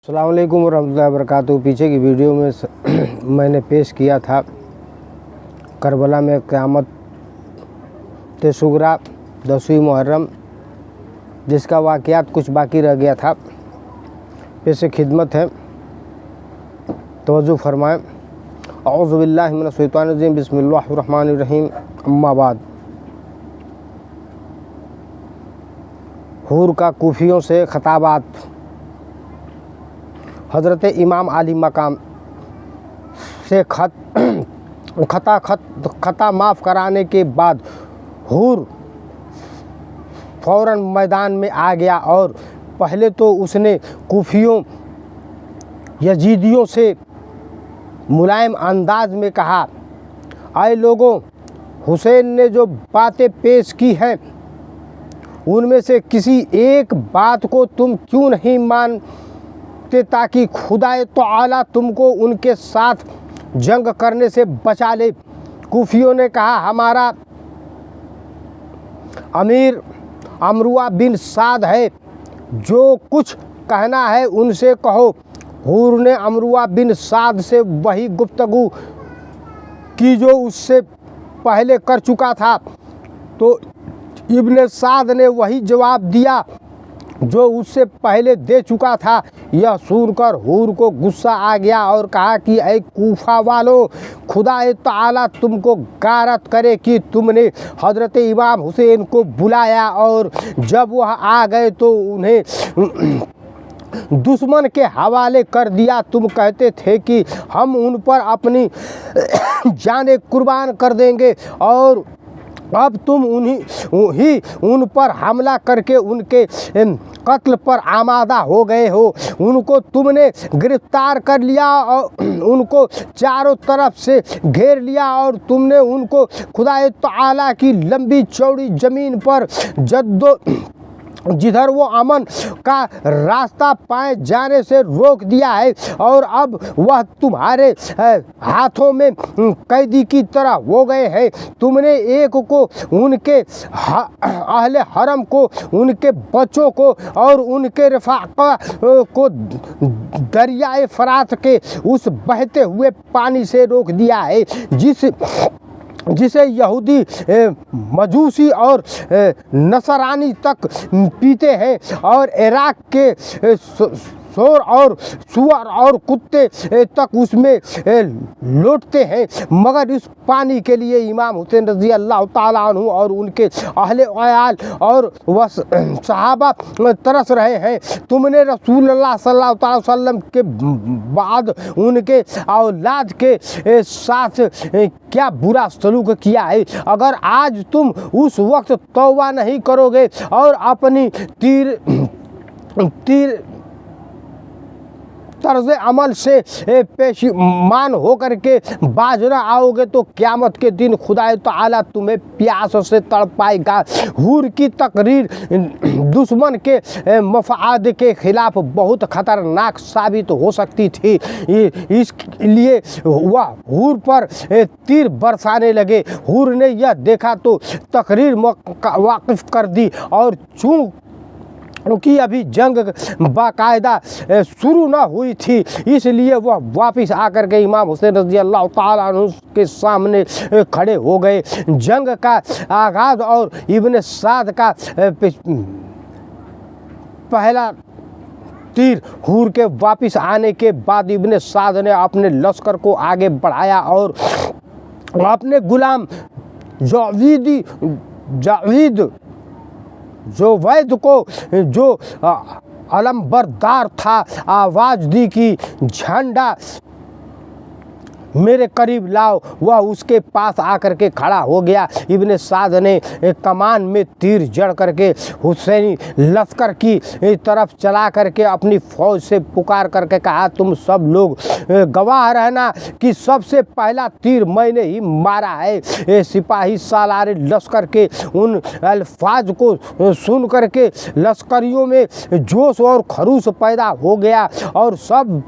अस्सलाम वालेकुम रहमतुल्लाहि व बरकातुहू। पीछे की वीडियो में मैंने पेश किया था करबला में क़यामत सुगरा 10वीं मुहर्रम, जिसका वाक़यात कुछ बाकी रह गया था। पेश खिदमत है, तवज्जो फरमाएँ। औज़ु बिल्लाहि मिनश शैतानिर रजीम, बिस्मिल्लाहिर रहमानिर रहीम, अम्मा बाद। हूर का कूफियों से खताबात। हज़रत इमाम आली मकाम से खता माफ़ कराने के बाद हूर फ़ौरन मैदान में आ गया और पहले तो उसने कूफियों यजीदियों से मुलायम अंदाज में कहा, आए लोगों, हुसैन ने जो बातें पेश की हैं उनमें से किसी एक बात को तुम क्यों नहीं मानते ताकि खुदाए तआला तुमको उनके साथ जंग करने से बचा ले। कूफियों ने कहा, हमारा अमीर अमरुआ बिन साद है, जो कुछ कहना है उनसे कहो। हूर ने अमरुआ बिन साद से वही गुफ्तगू की जो उससे पहले कर चुका था, तो इब्ने साद ने वही जवाब दिया जो उससे पहले दे चुका था। यह सुनकर हूर को गुस्सा आ गया और कहा कि ऐ कूफा वालों, खुदा ताला तुमको गारत करे कि तुमने हज़रत इमाम हुसैन को बुलाया और जब वह आ गए तो उन्हें दुश्मन के हवाले कर दिया। तुम कहते थे कि हम उन पर अपनी जानें कुर्बान कर देंगे और अब तुम उन पर हमला करके उनके कत्ल पर आमादा हो गए हो। उनको तुमने गिरफ्तार कर लिया और उनको चारों तरफ से घेर लिया और तुमने उनको खुदा ताला की लंबी चौड़ी ज़मीन पर जिधर वो अमन का रास्ता पाए जाने से रोक दिया है और अब वह तुम्हारे हाथों में कैदी की तरह हो गए हैं। तुमने एक को उनके अहले हरम को, उनके बच्चों को और उनके रफ़ाक़ा को दरियाए फ़रात के उस बहते हुए पानी से रोक दिया है जिसे यहूदी मजूसी और नसरानी तक पीते हैं और इराक़ के शोर और सुअर और कुत्ते तक उसमें लौटते हैं, मगर इस पानी के लिए इमाम हुसैन रज़ी अल्लाह ताला अन्हु और उनके अहले अयाल और वह सहाबा तरस रहे हैं। तुमने रसूलुल्लाह सल्लल्लाहु अलैहि वसल्लम के बाद उनके औलाद के साथ क्या बुरा सलूक किया है। अगर आज तुम उस वक्त तौबा नहीं करोगे और अपनी तीर तर्ज अमल से पेशमान होकर के बाज न आओगे तो क़यामत के दिन खुदा ताला तुम्हें प्यास से तड़पाएगा। हूर की तकरीर दुश्मन के मफाद के ख़िलाफ़ बहुत ख़तरनाक साबित हो सकती थी, इसलिए वह हूर पर तीर बरसाने लगे। हूर ने यह देखा तो तकरीर वाक़िफ़ कर दी और क्योंकि अभी जंग बाकायदा शुरू न हुई थी, इसलिए वह वापस आकर के इमाम हुसैन रज़ी अल्लाह ताला अन्हु के सामने खड़े हो गए। जंग का आगाज़ और इब्ने साद का पहला तीर हूर के वापस आने के बाद इब्ने साद ने अपने लश्कर को आगे बढ़ाया और अपने गुलाम जो वैद को, जो अलमबरदार था, आवाज़ दी कि झंडा मेरे करीब लाओ। वह उसके पास आकर के खड़ा हो गया। इब्ने साद ने कमान में तीर जड़ करके हुसैनी लश्कर की तरफ चला करके अपनी फ़ौज से पुकार करके कहा, तुम सब लोग गवाह रहना कि सबसे पहला तीर मैंने ही मारा है। सिपाही सालार लश्कर के उन अल्फाज को सुन करके लश्करियों में जोश और खरूश पैदा हो गया और सब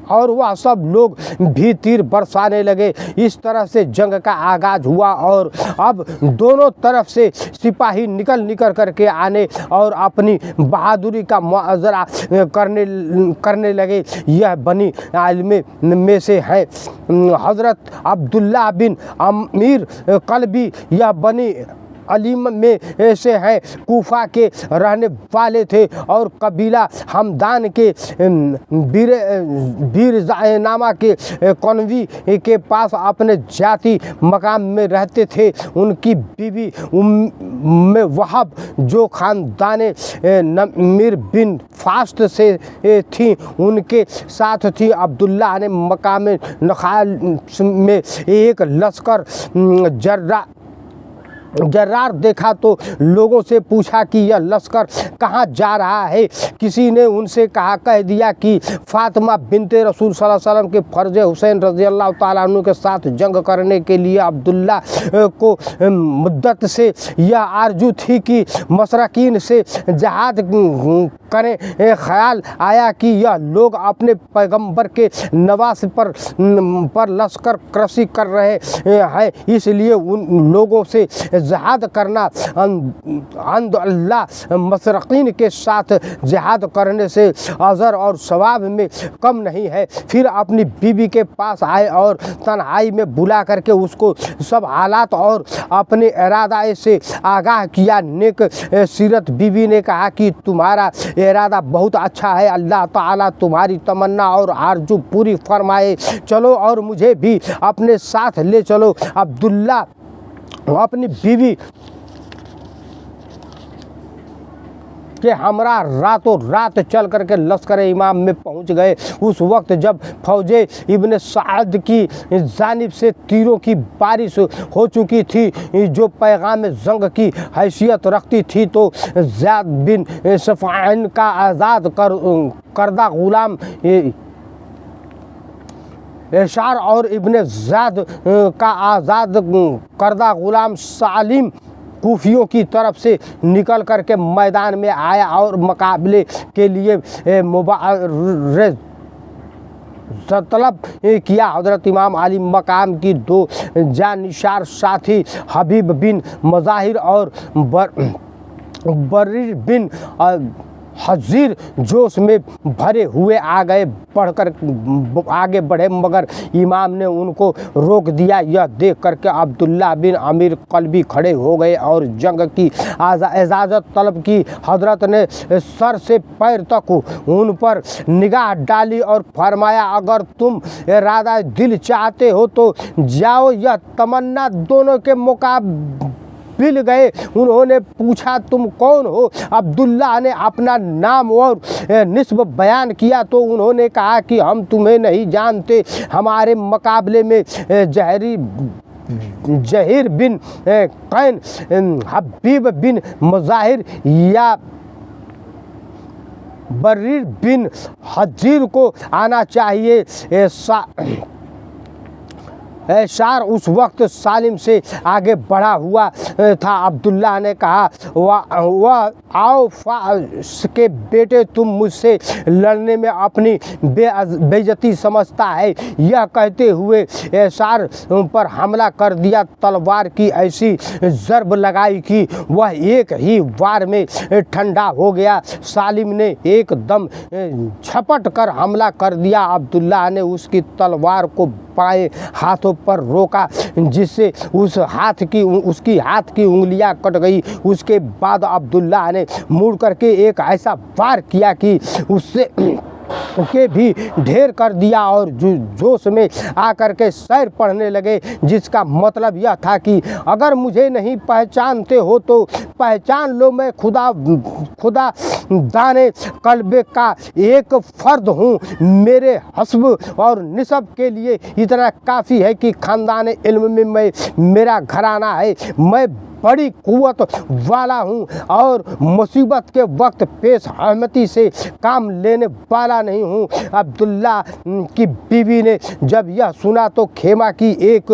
और वह सब लोग भी तीर बरसाने लगे। इस तरह से जंग का आगाज हुआ और अब दोनों तरफ से सिपाही निकल करके आने और अपनी बहादुरी का मुआजरा करने लगे। यह बनी आलिम में से है हज़रत अब्दुल्ला बिन अमीर कल्बी, यह बनी अलीम में से है, कूफा के रहने वाले थे और कबीला हमदान के बीर नामा के कौनवी के पास अपने जाति मकाम में रहते थे। उनकी बीवी उम्मे वहाब जो ख़ानदान नमीर बिन फास्ट से थी, उनके साथ थी। अब्दुल्ला ने मकाम नखाल में एक लश्कर जर्रार देखा तो लोगों से पूछा कि यह लश्कर कहाँ जा रहा है। किसी ने उनसे कह दिया कि फातिमा बिनते रसूल सल्लल्लाहु अलैहि वसल्लम के फर्ज हुसैन रज़ी अल्लाह ताला अन्हु के साथ जंग करने के लिए। अब्दुल्ला को मुद्दत से यह आरजू थी कि मशरकीन से जहाद करें। ख्याल आया कि यह लोग अपने पैगंबर के नवास पर लश्कर कशी कर रहे हैं, इसलिए उन लोगों से जिहाद करना अल्लाह मशरकीन के साथ जिहाद करने से अजर और सवाब में कम नहीं है। फिर अपनी बीवी के पास आए और तन्हाई में बुला करके उसको सब हालात और अपने इरादा से आगाह किया। नेक सीरत बीवी ने कहा कि तुम्हारा इरादा बहुत अच्छा है, अल्लाह ताला तुम्हारी तमन्ना और आरजू पूरी फरमाए। चलो और मुझे भी अपने साथ ले चलो। अब्दुल्ला अपनी बीवी के हमरा रातों रात चल करके लश्कर इमाम में पहुंच गए। उस वक्त जब फौजे इब्न साद की जानिब से तीरों की बारिश हो चुकी थी जो पैगाम जंग की हैसियत रखती थी, तो ज़ियाद बिन सफ़ान का आज़ाद करदा गुलाम एशार और इब्न ज़ाद का आज़ाद करदा गुलाम सालिम कूफियों की तरफ से निकल करके मैदान में आया और मुकाबले के लिए तलब किया। हज़रत इमाम अली मकाम की दो जानिशार साथी हबीब बिन मज़ाहिर और बरीर बिन हज़ीर जोश में भरे हुए आगे बढ़े, मगर इमाम ने उनको रोक दिया। यह देख करके अब्दुल्ला बिन अमीर कल्बी खड़े हो गए और जंग की इजाज़त तलब की। हज़रत ने सर से पैर तक उन पर निगाह डाली और फरमाया, अगर तुम इरादा दिल चाहते हो तो जाओ। यह तमन्ना दोनों के मुकाबिल गए। उन्होंने पूछा, तुम कौन हो? अब्दुल्ला ने अपना नाम और निस्ब बयान किया तो उन्होंने कहा कि हम तुम्हें नहीं जानते। हमारे मुकाबले में जहीर बिन कैन, हबीब बिन मुज़ाहिर या बरीर बिन हज़ीर को आना चाहिए। एशार उस वक्त सालिम से आगे बढ़ा हुआ था। अब्दुल्ला ने कहा, वह आओ फास के बेटे, तुम मुझसे लड़ने में अपनी बेइज्जती समझता है। यह कहते हुए एशार पर हमला कर दिया। तलवार की ऐसी ज़रब लगाई कि वह एक ही वार में ठंडा हो गया। सालिम ने एकदम झपट कर हमला कर दिया। अब्दुल्ला ने उसकी तलवार को बाएं हाथों पर रोका, जिससे उसकी हाथ की उंगलियां कट गई। उसके बाद अब्दुल्ला ने मुड़ करके एक ऐसा वार किया कि उससे के भी ढेर कर दिया और जोश में आकर के सैर पढ़ने लगे, जिसका मतलब यह था कि अगर मुझे नहीं पहचानते हो तो पहचान लो, मैं खुदा दाने कल्बे का एक फ़र्द हूँ। मेरे हस्ब और निसब के लिए इतना काफ़ी है कि ख़ानदान इल्म में मेरा घराना है। मैं बड़ी कुव्वत वाला हूँ और मुसीबत के वक्त पेश अहमती से काम लेने वाला नहीं हूँ। अब्दुल्ला की बीवी ने जब यह सुना तो खेमा की एक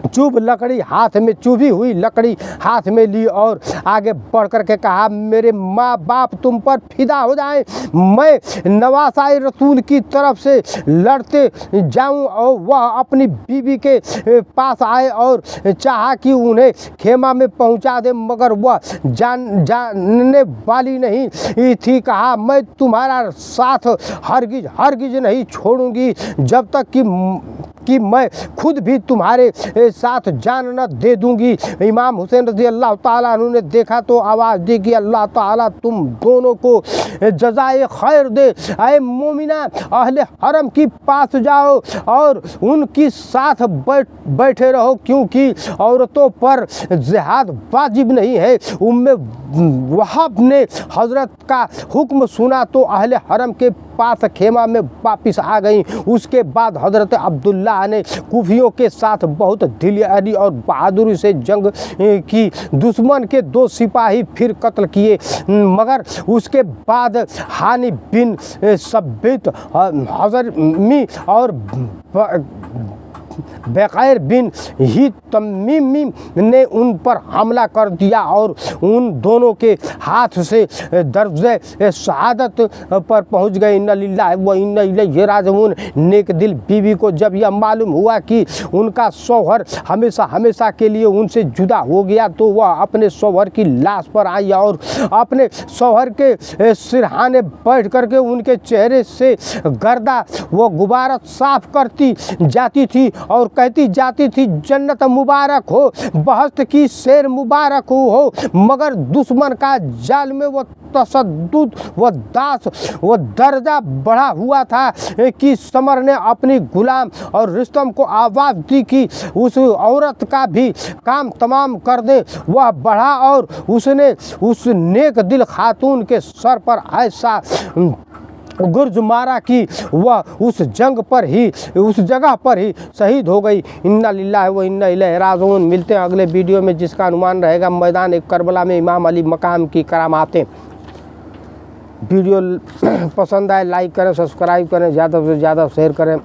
चुभ लकड़ी हाथ में, चुभी हुई लकड़ी हाथ में ली और आगे बढ़ कर के कहा, मेरे माँ बाप तुम पर फिदा हो जाएं, मैं नवासाए रसूल की तरफ से लड़ते जाऊं। और वह अपनी बीवी के पास आए और चाहा कि उन्हें खेमा में पहुंचा दे, मगर वह जानने वाली नहीं थी। कहा, मैं तुम्हारा साथ हरगिज हरगिज नहीं छोड़ूंगी जब तक कि मैं खुद भी तुम्हारे साथ जान न दे दूंगी। इमाम हुसैन रज़ी अल्लाह ताला अन्हु ने देखा तो आवाज़ दी कि अल्लाह ताला तुम दोनों को जज़ाए खैर दे। ऐ मोमिना, अहले हरम की पास जाओ और उनकी साथ बैठे रहो, क्योंकि औरतों पर जिहाद वाजिब नहीं है। उम्मे वहाब ने हज़रत का हुक्म सुना तो अहले हरम के पास खेमा में वापस आ गई। उसके बाद हज़रत अब्दुल्ला ने कुफियों के साथ बहुत दिलेरी और बहादुरी से जंग की। दुश्मन के 2 सिपाही फिर कत्ल किए, मगर उसके बाद हानी बिन सब्बित, हज़रमी और बैक़ैर बिन ही तमीमी ने उन पर हमला कर दिया और उन दोनों के हाथ से दर्जे शहादत पर पहुंच गए। इन्ना लिल्लाहि व इन्ना इलैहि राजिऊन। नेक दिल बीवी को जब यह मालूम हुआ कि उनका शौहर हमेशा हमेशा के लिए उनसे जुदा हो गया तो वह अपने शौहर की लाश पर आई और अपने शौहर के सिरहाने बैठ करके उनके चेहरे से गर्दा व गुबारा साफ करती जाती थी और कहती जाती थी, जन्नत मुबारक हो, बहश्त की शेर मुबारक हो। मगर दुश्मन का जाल में वो तशद्दुद व दास व दर्जा बढ़ा हुआ था कि समर ने अपनी गुलाम और रिस्तम को आवाज़ दी कि उस औरत का भी काम तमाम कर दे। वह बढ़ा और उसने उस नेक दिल खातून के सर पर ऐसा गुर्ज मारा कि वह उस जगह पर ही शहीद हो गई। इन्ना लिल्लाहि व इन्ना इलैहि राजिऊन। मिलते हैं अगले वीडियो में जिसका अनुमान रहेगा मैदान करबला में इमाम अली मकाम की करामातें। वीडियो पसंद आए लाइक करें, सब्सक्राइब करें, ज़्यादा से ज़्यादा शेयर करें।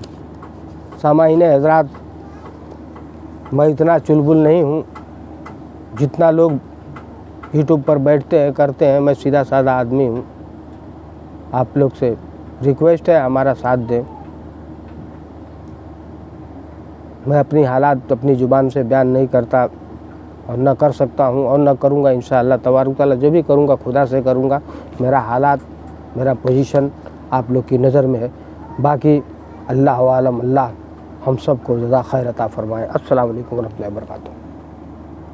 सामाईन हज़रात, मैं इतना चुलबुल नहीं हूँ जितना लोग यूट्यूब पर बैठते हैं करते हैं। मैं सीधा साधा आदमी हूँ। आप लोग से रिक्वेस्ट है हमारा साथ दें। मैं अपनी हालात अपनी ज़ुबान से बयान नहीं करता और न कर सकता हूँ और न करूँगा इंशाअल्लाह तबारक तआला। जो भी करूँगा खुदा से करूँगा। मेरा हालात, मेरा पोजीशन आप लोग की नज़र में है। बाकी अल्लाह आलम, अल्लाह हम सब को जज़ा खैर अता फरमाए। अस्सलामु अलैकुम व रहमतुल्लाहि व बरकातुहू।